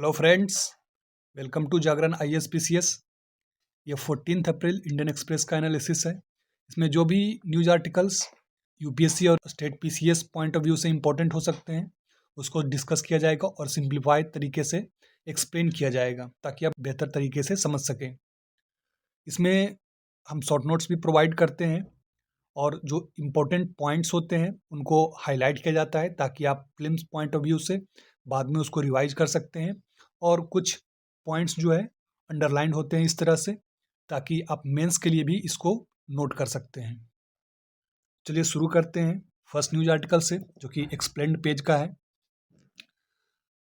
Hello friends, welcome to Jagran ISPCS। ये 14 अप्रैल Indian Express का एनालिसिस है। इसमें जो भी न्यूज़ आर्टिकल्स यूपीएससी और state PCS point of view से इंपॉर्टेंट हो सकते हैं उसको डिस्कस किया जाएगा और सिंप्लीफाइड तरीके से एक्सप्लेन किया जाएगा ताकि आप बेहतर तरीके से समझ सकें। इसमें हम शॉर्ट नोट्स भी प्रोवाइड करते हैं और जो इम्पोर्टेंट पॉइंट्स होते हैं उनको हाईलाइट किया जाता है ताकि आप फिल्म्स पॉइंट ऑफ व्यू से बाद में उसको रिवाइज कर सकते हैं। और कुछ पॉइंट्स जो है अंडरलाइन होते हैं इस तरह से ताकि आप मेंस के लिए भी इसको नोट कर सकते हैं। चलिए शुरू करते हैं फर्स्ट न्यूज आर्टिकल से जो कि एक्सप्लेन्ड पेज का है।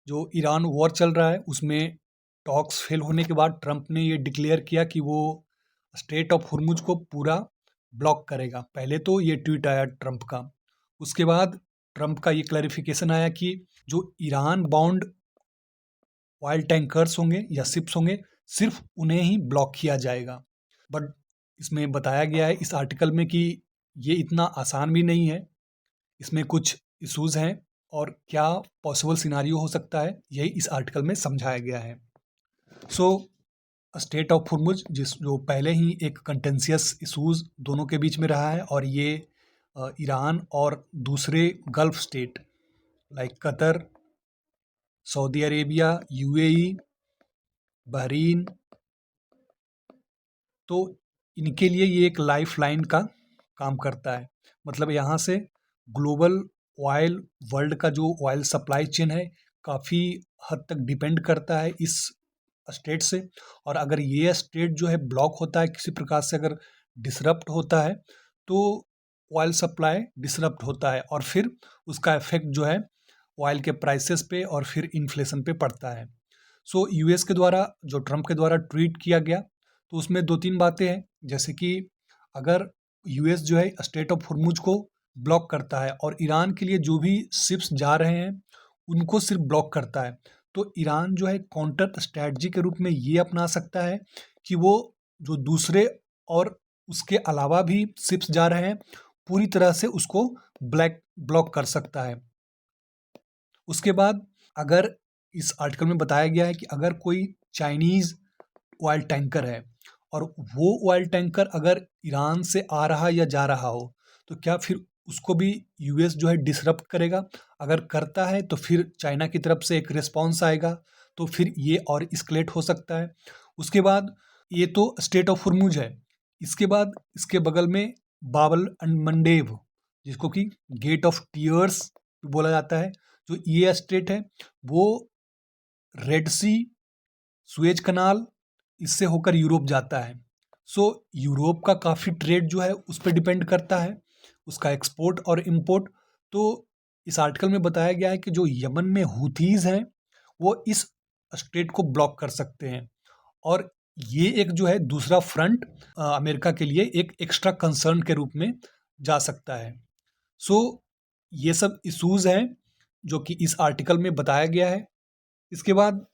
जो ईरान वॉर चल रहा है उसमें टॉक्स फेल होने के बाद ट्रंप ने ये डिक्लेयर किया कि वो स्ट्रेट ऑफ हुर्मुज को पूरा ब्लॉक करेगा। पहले तो ये ट्वीट आया ट्रंप का, उसके बाद ट्रंप का ये क्लैरिफिकेशन आया कि जो ईरान बाउंड ऑयल टैंकर्स होंगे या शिप्स होंगे सिर्फ उन्हें ही ब्लॉक किया जाएगा। बट इसमें बताया गया है इस आर्टिकल में कि ये इतना आसान भी नहीं है, इसमें कुछ इश्यूज हैं और क्या पॉसिबल सिनारियो हो सकता है यही इस आर्टिकल में समझाया गया है। सो स्टेट ऑफ हुर्मुज जो पहले ही एक कंटेंशियस इशूज़ दोनों के बीच में रहा है और ये ईरान और दूसरे gulf state like Qatar, Saudi Arabia, UAE, Bahrain, तो इनके लिए ये एक लाइफ लाइन का काम करता है। मतलब यहाँ से ग्लोबल ऑयल वर्ल्ड का जो ऑयल सप्लाई चेन है काफ़ी हद तक डिपेंड करता है इस स्टेट से। और अगर ये स्टेट जो है ब्लॉक होता है किसी प्रकार से, अगर डिसरप्ट होता है तो ऑयल सप्लाई डिसरप्ट होता है और फिर उसका इफेक्ट जो है ऑयल के प्राइसेस पे और फिर इन्फ्लेशन पे पड़ता है। सो यूएस के द्वारा जो ट्रंप के द्वारा ट्वीट किया गया तो उसमें दो तीन बातें हैं, जैसे कि अगर यूएस जो है स्ट्रेट ऑफ हुर्मुज को ब्लॉक करता है और ईरान के लिए जो भी शिप्स जा रहे हैं उनको सिर्फ ब्लॉक करता है तो ईरान जो है काउंटर स्ट्रैटेजी के रूप में ये अपना सकता है कि वो जो दूसरे और उसके अलावा भी शिप्स जा रहे हैं पूरी तरह से उसको ब्लॉक कर सकता है। उसके बाद अगर इस आर्टिकल में बताया गया है कि अगर कोई चाइनीज़ ऑयल टैंकर है और वो ऑयल टैंकर अगर ईरान से आ रहा या जा रहा हो तो क्या फिर उसको भी यूएस जो है डिसरप्ट करेगा। अगर करता है तो फिर चाइना की तरफ से एक रिस्पॉन्स आएगा तो फिर ये और इस्केलेट हो सकता है। उसके बाद ये तो स्टेट ऑफ हुर्मुज है, इसके बाद इसके बगल में बाबल एंड मंडेव जिसको कि गेट ऑफ टीयर्स बोला जाता है, जो ये स्टेट है वो रेड सी, सुएज कनाल इससे होकर यूरोप जाता है। सो यूरोप का काफ़ी ट्रेड जो है उस पर डिपेंड करता है, उसका एक्सपोर्ट और इंपोर्ट। तो इस आर्टिकल में बताया गया है कि जो यमन में हूथीज़ हैं वो इस स्ट्रेट को ब्लॉक कर सकते हैं और ये एक जो है दूसरा फ्रंट अमेरिका के लिए एक एक्स्ट्रा कंसर्न के रूप में जा सकता है। सो ये सब इश्यूज़ हैं जो कि इस आर्टिकल में बताया गया है। इसके बाद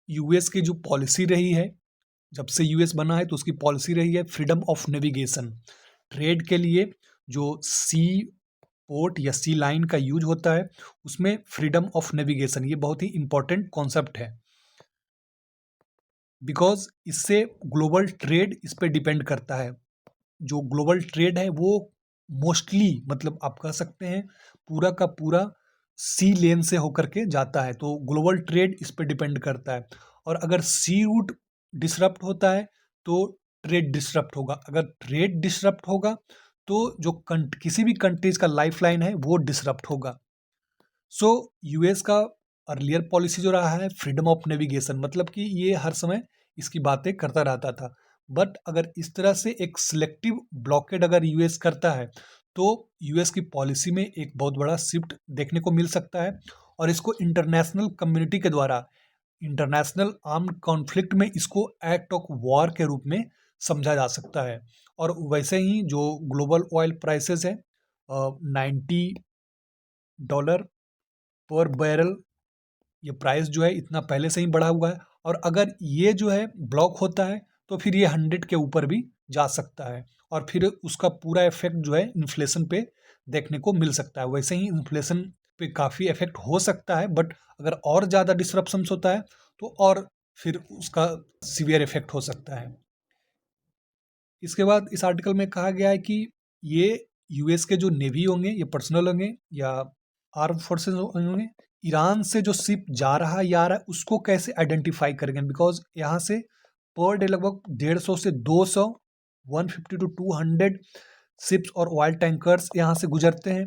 यूएस की जो पॉलिसी रही है, जब से यूएस बना है तो उसकी पॉलिसी रही है फ्रीडम ऑफ नेविगेशन। ट्रेड के लिए जो सी पोर्ट या सी लाइन का यूज होता है उसमें फ्रीडम ऑफ नेविगेशन ये बहुत ही इंपॉर्टेंट कॉन्सेप्ट है, बिकॉज इससे ग्लोबल ट्रेड इस पर डिपेंड करता है। जो ग्लोबल ट्रेड है वो मोस्टली मतलब आप कह सकते हैं पूरा का पूरा सी लेन से होकर के जाता है, तो ग्लोबल ट्रेड इस पर डिपेंड करता है। और अगर सी रूट डिसरप्ट होता है तो ट्रेड डिसरप्ट होगा, अगर ट्रेड डिसरप्ट होगा तो जो किसी भी कंट्रीज का लाइफ लाइन है वो डिसरप्ट होगा। सो यूएस का अर्लियर पॉलिसी जो रहा है फ्रीडम ऑफ नेविगेशन, मतलब कि ये हर समय इसकी बातें करता रहता था। बट अगर इस तरह से एक सिलेक्टिव ब्लॉकेड अगर यूएस करता है तो यूएस की पॉलिसी में एक बहुत बड़ा शिफ्ट देखने को मिल सकता है और इसको इंटरनेशनल कम्युनिटी के द्वारा इंटरनेशनल आर्म्ड कॉन्फ्लिक्ट में इसको एक्ट ऑफ वॉर के रूप में समझा जा सकता है। और वैसे ही जो ग्लोबल ऑयल प्राइसेस है $90 पर बैरल, ये प्राइस जो है इतना पहले से ही बढ़ा हुआ है और अगर ये जो है ब्लॉक होता है तो फिर ये 100 के ऊपर भी जा सकता है और फिर उसका पूरा इफेक्ट जो है इन्फ्लेशन पे देखने को मिल सकता है। वैसे ही इन्फ्लेशन पे काफ़ी इफ़ेक्ट हो सकता है, बट अगर और ज़्यादा डिसरप्शंस होता है तो और फिर उसका सीवियर इफ़ेक्ट हो सकता है। इसके बाद इस आर्टिकल में कहा गया है कि ये यूएस के जो नेवी होंगे, ये पर्सनल होंगे या आर्म फोर्सेस होंगे, ईरान से जो शिप जा रहा है या आ रहा है उसको कैसे आइडेंटिफाई करेंगे, बिकॉज यहाँ से पर डे लगभग 150 से 200, 150 टू 200 शिप्स और ऑयल टैंकर्स यहाँ से गुजरते हैं।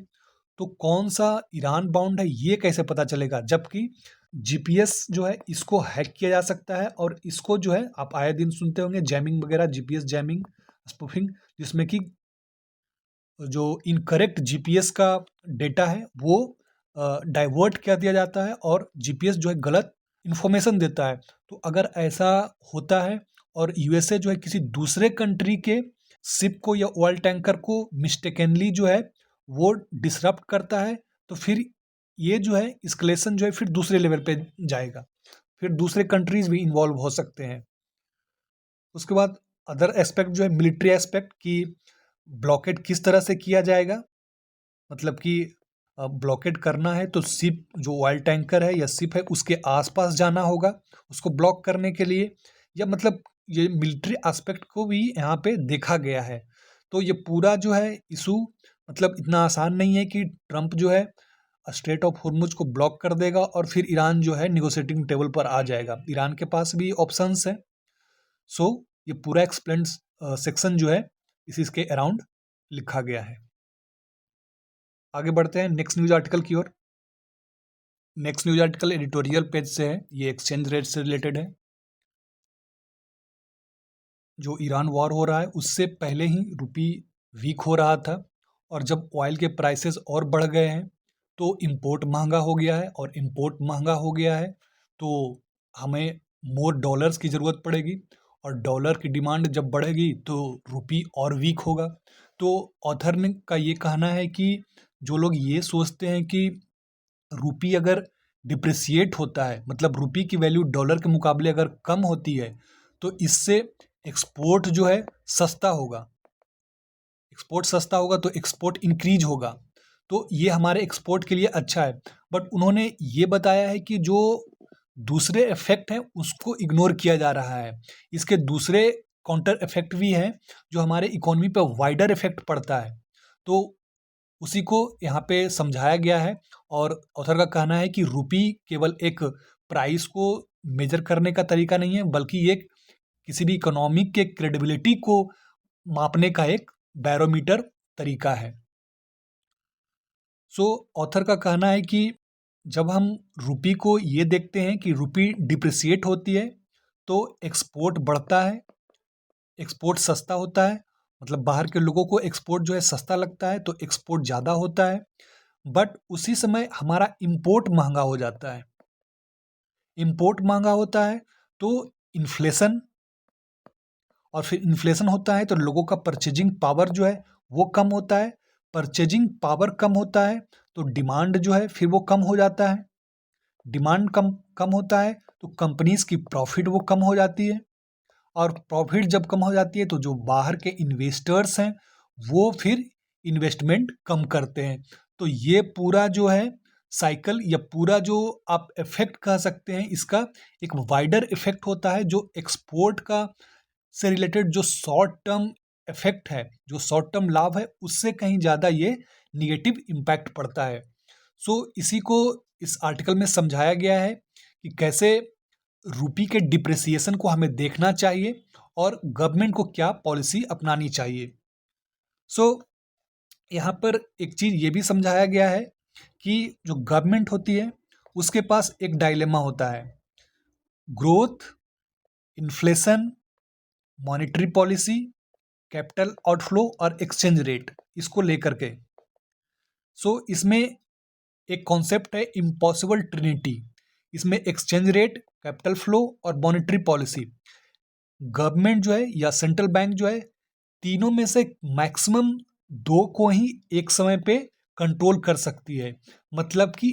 तो कौन सा ईरान बाउंड है ये कैसे पता चलेगा, जबकि जीपीएस जो है इसको हैक किया जा सकता है, और इसको जो है आप आए दिन सुनते होंगे जैमिंग वगैरह, जीपीएस जैमिंग, स्पूफिंग, जिसमें कि जो इनकरेक्ट जीपीएस का डेटा है वो डाइवर्ट कर दिया जाता है और जीपीएस जो है गलत इन्फॉर्मेशन देता है। तो अगर ऐसा होता है और यूएसए जो है किसी दूसरे कंट्री के शिप को या ऑयल टैंकर को मिस्टेकनली जो है वो डिसरप्ट करता है, तो फिर ये जो है इस्केलेशन जो है फिर दूसरे लेवल पे जाएगा, फिर दूसरे कंट्रीज भी इन्वॉल्व हो सकते हैं। उसके बाद अदर एस्पेक्ट जो है मिलिट्री एस्पेक्ट, कि ब्लॉकेड किस तरह से किया जाएगा, मतलब कि ब्लॉकेड करना है तो शिप जो ऑयल टैंकर है या शिप है उसके आसपास जाना होगा उसको ब्लॉक करने के लिए, या मतलब ये मिलिट्री एस्पेक्ट को भी यहाँ पे देखा गया है। तो ये पूरा जो है इशू मतलब इतना आसान नहीं है कि ट्रंप जो है स्ट्रेट ऑफ हॉर्मुज को ब्लॉक कर देगा और फिर ईरान जो है निगोशिएटिंग टेबल पर आ जाएगा। ईरान के पास भी ऑप्शंस है। सो ये पूरा एक्सप्लेन सेक्शन जो है इसके अराउंड लिखा गया है। आगे बढ़ते हैं नेक्स्ट न्यूज आर्टिकल की ओर। Next news article editorial page से है, ये एक्सचेंज रेट से रिलेटेड है। जो ईरान वॉर हो रहा है उससे पहले ही रुपी वीक हो रहा था, और जब ऑयल के प्राइसेस और बढ़ गए हैं तो इंपोर्ट महंगा हो गया है, और इंपोर्ट महंगा हो गया है तो हमें मोर डॉलर्स की ज़रूरत पड़ेगी, और डॉलर की डिमांड जब बढ़ेगी तो रुपी और वीक होगा। तो ऑथर ने का ये कहना है कि जो लोग ये सोचते हैं कि रुपी अगर डिप्रिसिएट होता है, मतलब रुपी की वैल्यू डॉलर के मुकाबले अगर कम होती है तो इससे एक्सपोर्ट जो है सस्ता होगा, एक्सपोर्ट सस्ता होगा तो एक्सपोर्ट इंक्रीज होगा, तो ये हमारे एक्सपोर्ट के लिए अच्छा है। बट उन्होंने ये बताया है कि जो दूसरे इफेक्ट हैं उसको इग्नोर किया जा रहा है। इसके दूसरे काउंटर इफेक्ट भी हैं जो हमारे इकोनॉमी पर वाइडर इफेक्ट पड़ता है, तो उसी को यहाँ पे समझाया गया है। और ऑथर का कहना है कि रुपी केवल एक प्राइस को मेजर करने का तरीका नहीं है, बल्कि ये किसी भी इकोनॉमिक के क्रेडिबिलिटी को मापने का एक बैरोमीटर तरीका है। सो ऑथर का कहना है कि जब हम रुपी को ये देखते हैं कि रुपी डिप्रिसिएट होती है तो एक्सपोर्ट बढ़ता है, एक्सपोर्ट सस्ता होता है, मतलब बाहर के लोगों को एक्सपोर्ट जो है सस्ता लगता है तो एक्सपोर्ट ज़्यादा होता है। बट उसी समय हमारा इंपोर्ट महंगा हो जाता है। इंपोर्ट महंगा होता है तो इन्फ्लेशन, और फिर इन्फ्लेशन होता है तो लोगों का परचेजिंग पावर जो है वो कम होता है। परचेजिंग पावर कम होता है तो डिमांड जो है फिर वो कम हो जाता है। डिमांड कम कम होता है तो कंपनीज की प्रॉफिट वो कम हो जाती है, और प्रॉफिट जब कम हो जाती है तो जो बाहर के इन्वेस्टर्स हैं वो फिर इन्वेस्टमेंट कम करते हैं। तो ये पूरा जो है साइकिल या पूरा जो आप इफेक्ट कह सकते हैं इसका एक वाइडर इफेक्ट होता है, जो एक्सपोर्ट का से रिलेटेड जो शॉर्ट टर्म इफेक्ट है, जो शॉर्ट टर्म लाभ है उससे कहीं ज़्यादा ये निगेटिव इम्पैक्ट पड़ता है। सो इसी को इस आर्टिकल में समझाया गया है कि कैसे रुपी के डिप्रिसिएशन को हमें देखना चाहिए और गवर्नमेंट को क्या पॉलिसी अपनानी चाहिए। सो यहाँ पर एक चीज़ ये भी समझाया गया है कि जो गवर्नमेंट होती है उसके पास एक डायलेमा होता है, growth, inflation, monetary policy, capital outflow और एक्सचेंज रेट, इसको लेकर के। सो इसमें एक कॉन्सेप्ट है इम्पॉसिबल ट्रिनिटी। इसमें एक्सचेंज रेट, कैपिटल फ्लो और मॉनेटरी पॉलिसी, गवर्नमेंट जो है या सेंट्रल बैंक जो है तीनों में से मैक्सिमम दो को ही एक समय पे कंट्रोल कर सकती है। मतलब कि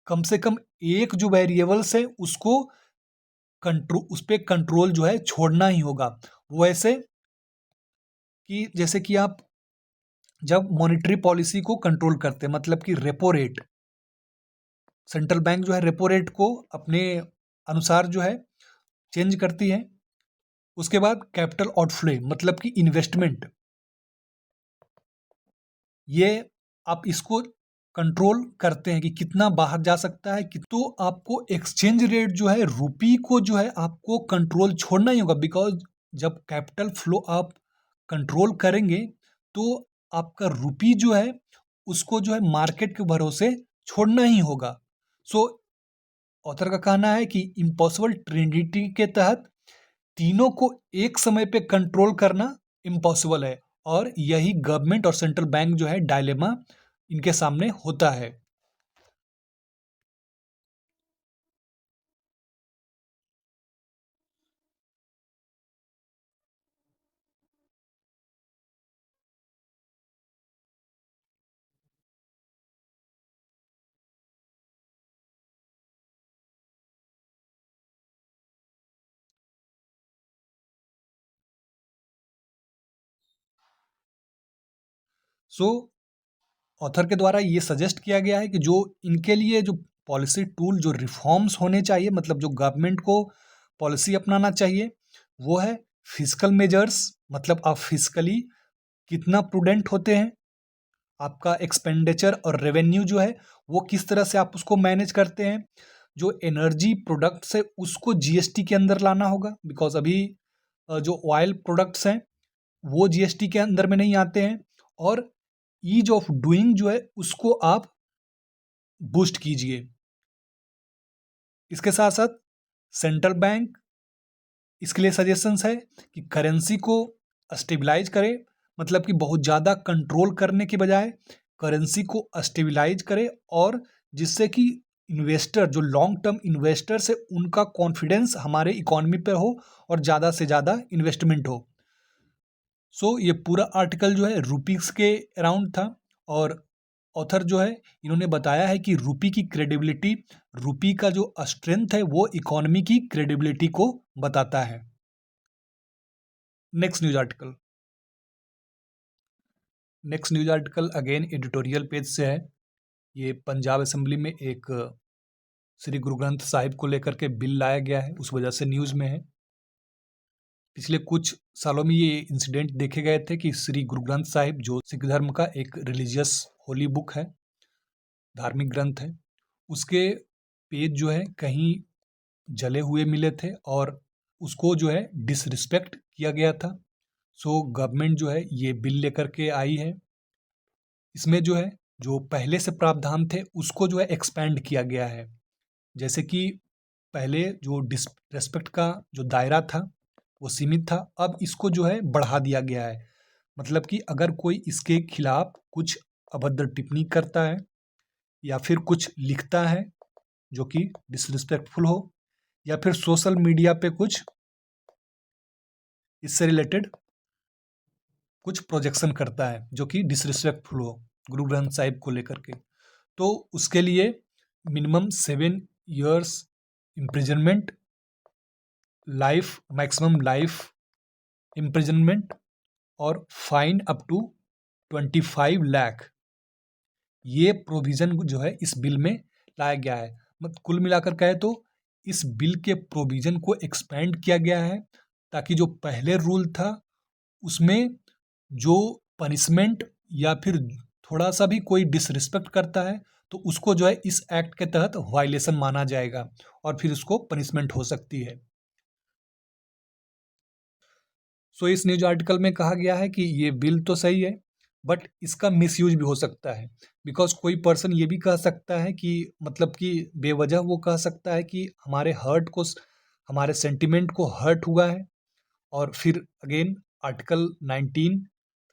कम से कम एक जो वेरिएबल्स है उसको कंट्रोल, उस पर कंट्रोल जो है छोड़ना ही होगा। वो ऐसे कि जैसे कि आप जब मॉनेटरी पॉलिसी को कंट्रोल करते हैं, मतलब कि रेपो रेट, सेंट्रल बैंक जो है रेपो रेट को अपने अनुसार जो है चेंज करती है। उसके बाद कैपिटल आउटफ्लो मतलब कि इन्वेस्टमेंट, ये आप इसको कंट्रोल करते हैं कि कितना बाहर जा सकता है कि, तो आपको एक्सचेंज रेट जो है रुपी को जो है आपको कंट्रोल छोड़ना ही होगा, बिकॉज जब कैपिटल फ्लो आप कंट्रोल करेंगे तो आपका रुपी जो है उसको जो है मार्केट के भरोसे छोड़ना ही होगा। सो ऑथर का कहना है कि इम्पॉसिबल ट्रिनिटी के तहत तीनों को एक समय पे कंट्रोल करना इम्पॉसिबल है, और यही गवर्नमेंट और सेंट्रल बैंक जो है डायलेमा इनके सामने होता है। सो ऑथर के द्वारा ये सजेस्ट किया गया है कि जो इनके लिए जो पॉलिसी टूल, जो रिफॉर्म्स होने चाहिए, मतलब जो गवर्नमेंट को पॉलिसी अपनाना चाहिए, वो है फिजिकल मेजर्स, मतलब आप फिजिकली कितना प्रूडेंट होते हैं, आपका एक्सपेंडिचर और रेवेन्यू जो है वो किस तरह से आप उसको मैनेज करते हैं। जो एनर्जी प्रोडक्ट्स है उसको जीएसटी के अंदर लाना होगा, बिकॉज अभी जो ऑयल प्रोडक्ट्स हैं वो जीएसटी के अंदर में नहीं आते हैं। और ईज ऑफ डूइंग जो है उसको आप बूस्ट कीजिए। इसके साथ साथ सेंट्रल बैंक इसके लिए सजेशंस है कि करेंसी को स्टेबलाइज करे, मतलब कि बहुत ज़्यादा कंट्रोल करने के बजाय करेंसी को स्टेबलाइज करे, और जिससे कि इन्वेस्टर, जो लॉन्ग टर्म इन्वेस्टर्स है, उनका कॉन्फिडेंस हमारे इकोनॉमी पर हो और ज़्यादा से ज़्यादा इन्वेस्टमेंट हो। सो ये पूरा आर्टिकल जो है रूपीस के अराउंड था, और ऑथर जो है इन्होंने बताया है कि रूपी की क्रेडिबिलिटी, रूपी का जो स्ट्रेंथ है वो इकोनॉमी की क्रेडिबिलिटी को बताता है। Next news article. Next news article again editorial page से है। ये पंजाब असेंबली में एक श्री गुरु ग्रंथ साहिब को लेकर के बिल लाया गया है, उस वजह से न्यूज़ में है। पिछले कुछ सालों में ये इंसिडेंट देखे गए थे कि श्री गुरु ग्रंथ साहिब, जो सिख धर्म का एक रिलीजियस होली बुक है, धार्मिक ग्रंथ है, उसके पेज जो है कहीं जले हुए मिले थे और उसको जो है डिसरिस्पेक्ट किया गया था। सो गवर्नमेंट जो है ये बिल लेकर के आई है। इसमें जो है जो पहले से प्रावधान थे उसको जो है एक्सपेंड किया गया है। जैसे कि पहले जो डिसरेस्पेक्ट का जो दायरा था वो सीमित था, अब इसको जो है बढ़ा दिया गया है। मतलब कि अगर कोई इसके खिलाफ कुछ अभद्र टिप्पणी करता है या फिर कुछ लिखता है जो कि डिसरिस्पेक्टफुल हो, या फिर सोशल मीडिया पे कुछ इससे रिलेटेड कुछ प्रोजेक्शन करता है जो कि डिसरिस्पेक्टफुल हो गुरु ग्रंथ साहिब को लेकर के, तो उसके लिए minimum 7 years imprisonment, life, maximum life imprisonment, और फाइन अप टू 25 लाख, ये प्रोविज़न जो है इस बिल में लाया गया है। मत कुल मिलाकर कहे तो इस बिल के प्रोविज़न को एक्सपेंड किया गया है, ताकि जो पहले रूल था उसमें जो पनिशमेंट या फिर थोड़ा-सा भी कोई डिसरिस्पेक्ट करता है तो उसको जो है इस एक्ट के तहत वायलेशन माना जाएगा और फिर उसको पनिशमेंट हो सकती है। सो इस न्यूज आर्टिकल में कहा गया है कि ये बिल तो सही है, बट इसका मिसयूज भी हो सकता है, बिकॉज कोई पर्सन ये भी कह सकता है कि, मतलब कि बेवजह वो कह सकता है कि हमारे सेंटिमेंट को हर्ट हुआ है, और फिर again article 19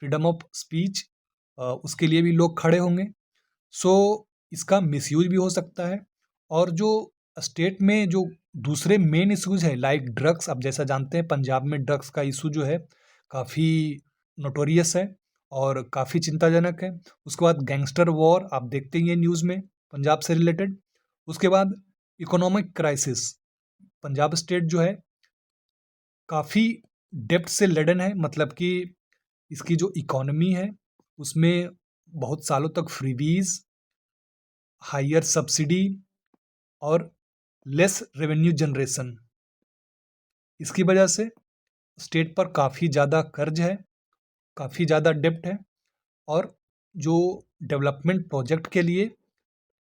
freedom of speech, उसके लिए भी लोग खड़े होंगे। सो इसका मिसयूज भी हो सकता है। और जो स्टेट में जो दूसरे मेन इश्यूज है लाइक ड्रग्स, आप जैसा जानते हैं पंजाब में ड्रग्स का इशू जो है काफ़ी नोटोरियस है और काफ़ी चिंताजनक है। उसके बाद गैंगस्टर वॉर आप देखते ही हैं न्यूज़ में पंजाब से रिलेटेड। उसके बाद इकोनॉमिक क्राइसिस, पंजाब स्टेट जो है काफ़ी डेप्थ से लेडन है, मतलब कि इसकी जो इकोनॉमी है उसमें बहुत सालों तक फ्रीबीज, हायर सब्सिडी और लेस रेवेन्यू जनरेशन। इसकी वजह से स्टेट पर काफ़ी ज़्यादा कर्ज है, काफ़ी ज़्यादा डेब्ट है, और जो डेवलपमेंट प्रोजेक्ट के लिए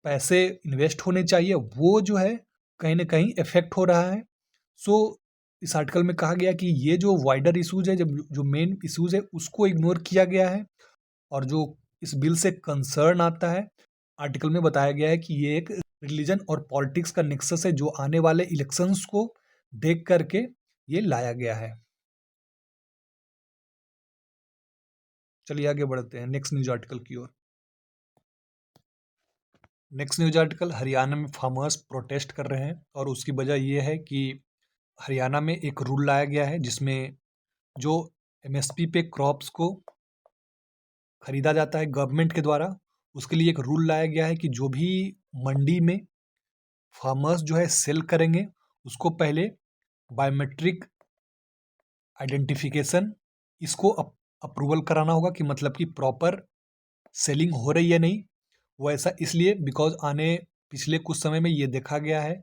पैसे इन्वेस्ट होने चाहिए वो जो है कहीं न कहीं इफ़ेक्ट हो रहा है। सो इस आर्टिकल में कहा गया कि ये जो वाइडर इश्यूज़ है, जब जो मेन इश्यूज़ है उसको इग्नोर किया गया है, और जो इस बिल से कंसर्न आता है, आर्टिकल में बताया गया है कि ये एक रिलीजन और पॉलिटिक्स का नेक्सस है जो आने वाले इलेक्शंस को देख करके ये लाया गया है। चलिए आगे बढ़ते हैं नेक्स्ट न्यूज़ आर्टिकल की ओर। नेक्स्ट न्यूज़ आर्टिकल, हरियाणा में फार्मर्स प्रोटेस्ट कर रहे हैं, और उसकी वजह ये है कि हरियाणा में एक रूल लाया गया है जिसमें जो एमएसपी पे क्रॉप्स को खरीदा जाता है गवर्नमेंट के द्वारा, उसके लिए एक रूल लाया गया है कि जो भी मंडी में फार्मर्स जो है सेल करेंगे उसको पहले बायोमेट्रिक आइडेंटिफिकेशन इसको अप्रूवल कराना होगा, कि मतलब कि प्रॉपर सेलिंग हो रही है नहीं। वो ऐसा इसलिए बिकॉज पिछले कुछ समय में ये देखा गया है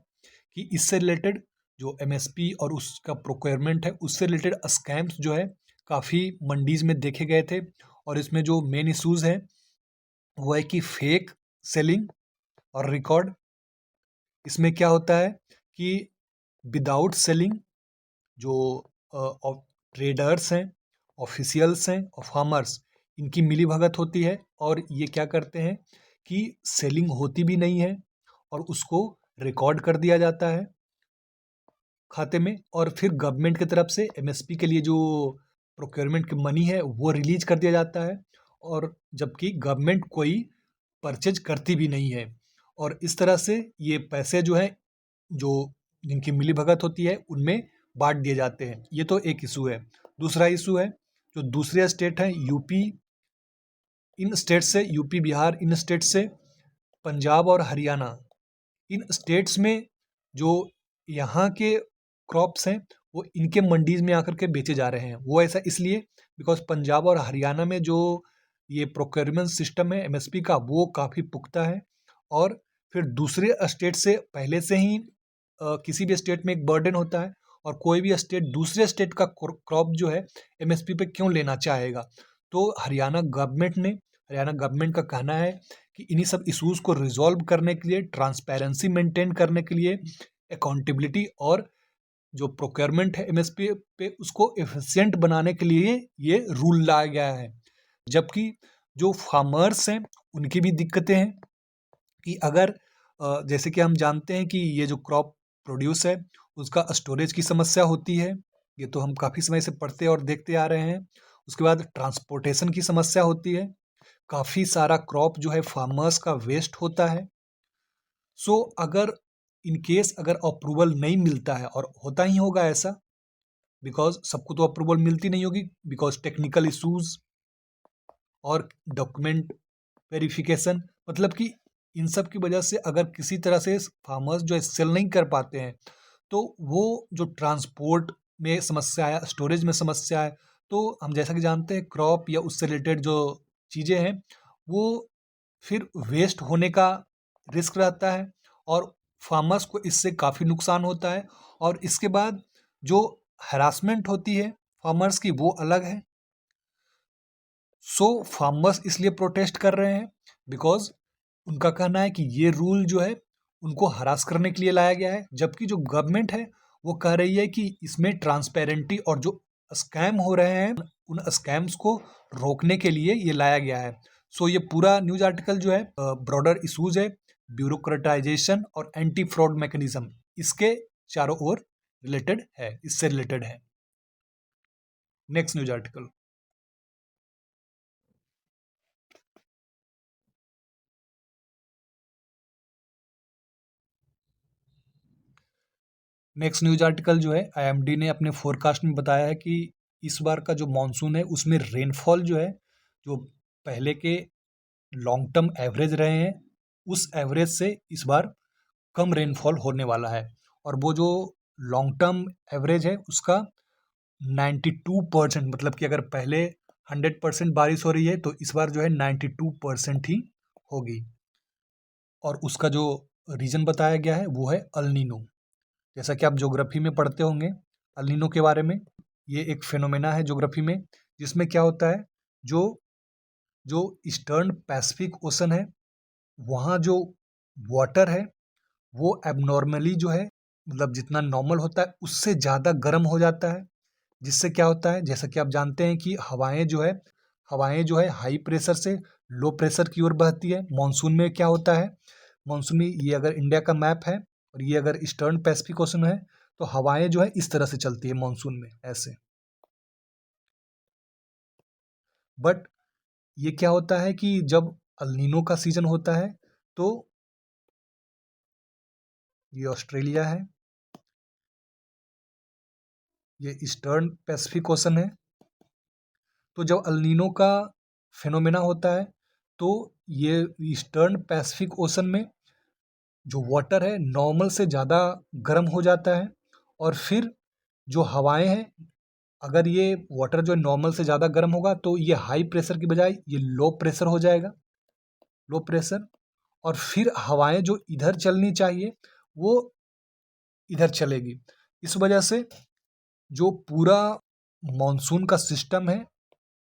कि इससे रिलेटेड जो एमएसपी और उसका प्रोक्योरमेंट है उससे रिलेटेड स्कैम्स जो है काफ़ी मंडीज में देखे गए थे। और इसमें जो मेन इश्यूज हैं वो है कि फेक सेलिंग और रिकॉर्ड। इसमें क्या होता है कि विदाउट सेलिंग जो ट्रेडर्स हैं, ऑफिशियल्स हैं और फार्मर्स, इनकी मिली भगत होती है, और ये क्या करते हैं कि सेलिंग होती भी नहीं है और उसको रिकॉर्ड कर दिया जाता है खाते में, और फिर गवर्नमेंट की तरफ से एमएसपी के लिए जो प्रोक्योरमेंट की मनी है वो रिलीज कर दिया जाता है, और जबकि गवर्नमेंट कोई परचेज करती भी नहीं है। और इस तरह से ये पैसे जो हैं, जो जिनकी मिली भगत होती है उनमें बांट दिए जाते हैं। ये तो एक इशू है। दूसरा इशू है जो दूसरे स्टेट हैं यूपी, इन स्टेट से यूपी बिहार, इन स्टेट से पंजाब और हरियाणा, इन स्टेट्स में जो यहाँ के क्रॉप्स हैं वो इनके मंडीज में आकर के बेचे जा रहे हैं। वो ऐसा इसलिए बिकॉज पंजाब और हरियाणा में जो ये प्रोक्योरमेंट सिस्टम है एमएसपी का वो काफ़ी पुख्ता है, और फिर दूसरे स्टेट से पहले से ही किसी भी स्टेट में एक बर्डन होता है, और कोई भी स्टेट दूसरे स्टेट का क्रॉप जो है एमएसपी पे क्यों लेना चाहेगा। तो हरियाणा गवर्नमेंट का कहना है कि इन्हीं सब इश्यूज को रिजॉल्व करने के लिए, ट्रांसपेरेंसी मेंटेन करने के लिए, अकाउंटेबिलिटी और जो प्रोक्योरमेंट है एमएसपी पे उसको एफिशिएंट बनाने के लिए ये रूल लाया गया है। जबकि जो फार्मर्स हैं उनकी भी दिक्कतें हैं कि अगर जैसे कि हम जानते हैं कि ये जो क्रॉप प्रोड्यूस है उसका स्टोरेज की समस्या होती है, ये तो हम काफ़ी समय से पढ़ते और देखते आ रहे हैं। उसके बाद ट्रांसपोर्टेशन की समस्या होती है, काफ़ी सारा क्रॉप जो है फार्मर्स का वेस्ट होता है। सो अगर इन केस अगर अप्रूवल नहीं मिलता है, और होता ही होगा ऐसा बिकॉज सबको तो अप्रूवल मिलती नहीं होगी, बिकॉज टेक्निकल इश्यूज और डॉक्यूमेंट वेरिफिकेशन, मतलब कि इन सब की वजह से अगर किसी तरह से फार्मर्स जो है सेल नहीं कर पाते हैं तो वो जो ट्रांसपोर्ट में समस्या है, स्टोरेज में समस्या है, तो हम जैसा कि जानते हैं क्रॉप या उससे रिलेटेड जो चीज़ें हैं वो फिर वेस्ट होने का रिस्क रहता है, और फार्मर्स को इससे काफ़ी नुकसान होता है। और इसके बाद जो हरासमेंट होती है फार्मर्स की वो अलग है। सो फार्मर्स इसलिए प्रोटेस्ट कर रहे हैं बिकॉज उनका कहना है कि ये रूल जो है उनको हरास करने के लिए लाया गया है, जबकि जो गवर्नमेंट है वो कह रही है कि इसमें ट्रांसपेरेंटी और जो स्कैम हो रहे हैं उन स्कैम्स को रोकने के लिए ये लाया गया है। सो ये पूरा न्यूज आर्टिकल जो है ब्रॉडर इशूज है, ब्यूरोक्रेटाइजेशन और एंटी फ्रॉड मैकेनिज्म, इसके चारों ओर रिलेटेड है, इससे रिलेटेड है। Next news article. Next news article जो है आईएमडी ने अपने फोरकास्ट में बताया है कि इस बार का जो मानसून है उसमें रेनफॉल जो है, जो पहले के लॉन्ग टर्म एवरेज रहे हैं उस एवरेज से इस बार कम रेनफॉल होने वाला है। और वो जो लॉन्ग टर्म एवरेज है उसका 92%, मतलब कि अगर पहले 100% बारिश हो रही है तो इस बार जो है 92% ही होगी। और उसका जो रीज़न बताया गया है वो है अल नीनो। जैसा कि आप ज्योग्राफी में पढ़ते होंगे अल नीनो के बारे में, ये एक फिनोमेना है ज्योग्राफी में, जिसमें क्या होता है, जो जो ईस्टर्न पैसिफिक ओशन है, वहाँ जो वाटर है वो एबनॉर्मली जो है, मतलब जितना नॉर्मल होता है उससे ज़्यादा गर्म हो जाता है। जिससे क्या होता है, जैसा कि आप जानते हैं कि हवाएं जो है हाई प्रेशर से लो प्रेशर की ओर बहती है। मानसून में क्या होता है, मानसून में ये अगर इंडिया का मैप है और ये अगर ईस्टर्न पैसिफिक ओशन है, तो हवाएं जो है इस तरह से चलती है मानसून में ऐसे। बट ये क्या होता है कि जब अल नीनो का सीजन होता है, तो ये ऑस्ट्रेलिया है, ये ईस्टर्न पैसिफिक ओशन है। तो जब अल नीनो का फिनोमेना होता है, तो ये ईस्टर्न पैसिफिक ओशन में जो वाटर है नॉर्मल से ज़्यादा गर्म हो जाता है, और फिर जो हवाएं हैं, अगर ये वाटर जो है नॉर्मल से ज़्यादा गर्म होगा तो ये हाई प्रेशर की बजाय ये लो प्रेशर हो जाएगा, लो प्रेशर। और फिर हवाएं जो इधर चलनी चाहिए वो इधर चलेगी। इस वजह से जो पूरा मॉनसून का सिस्टम है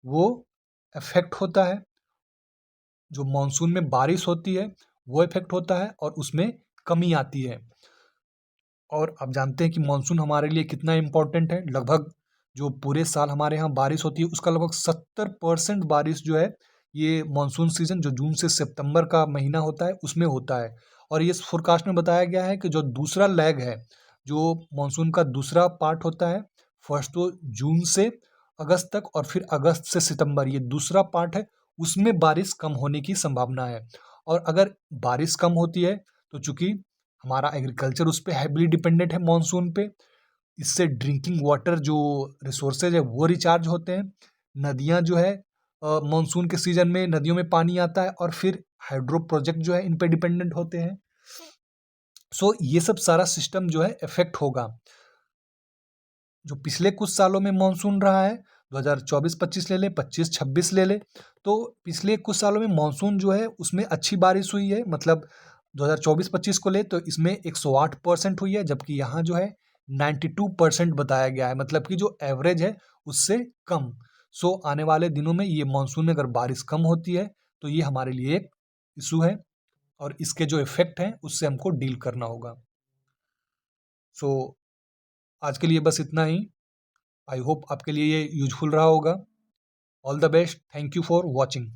वो अफेक्ट होता है। जो मॉनसून में बारिश होती है वो इफेक्ट होता है और उसमें कमी आती है। और आप जानते हैं कि मॉनसून हमारे लिए कितना इम्पोर्टेंट है। लगभग जो पूरे साल हमारे यहाँ बारिश होती है उसका लगभग 70% बारिश जो है ये मॉनसून सीजन जो जून से सितंबर का महीना होता है उसमें होता है। और ये फोरकास्ट में बताया गया है कि जो दूसरा लैग है, जो मॉनसून का दूसरा पार्ट होता है, फर्स्ट तो जून से अगस्त तक और फिर अगस्त से सितंबर, ये दूसरा पार्ट है, उसमें बारिश कम होने की संभावना है। और अगर बारिश कम होती है तो चूंकि हमारा एग्रीकल्चर उस पे हैवीली डिपेंडेंट है मानसून पे, इससे ड्रिंकिंग वाटर जो रिसोर्सेज है वो रिचार्ज होते हैं। नदियाँ जो है मानसून के सीजन में नदियों में पानी आता है और फिर हाइड्रो प्रोजेक्ट जो है इन पे डिपेंडेंट होते हैं। सो ये सब सारा सिस्टम जो है इफेक्ट होगा। जो पिछले कुछ सालों में मानसून रहा है, 2024-25 ले ले, 25-26 ले ले, तो पिछले कुछ सालों में मानसून जो है उसमें अच्छी बारिश हुई है। मतलब 2024-25 को ले तो इसमें 108% हुई है, जबकि यहाँ जो है 92% बताया गया है, मतलब कि जो एवरेज है उससे कम। सो आने वाले दिनों में ये मानसून में अगर बारिश कम होती है तो ये हमारे लिए एक इशू है, और इसके जो इफेक्ट हैं उससे हमको डील करना होगा। सो आज के लिए बस इतना ही। आई होप आपके लिए ये यूजफुल रहा होगा। All the best, thank you for watching.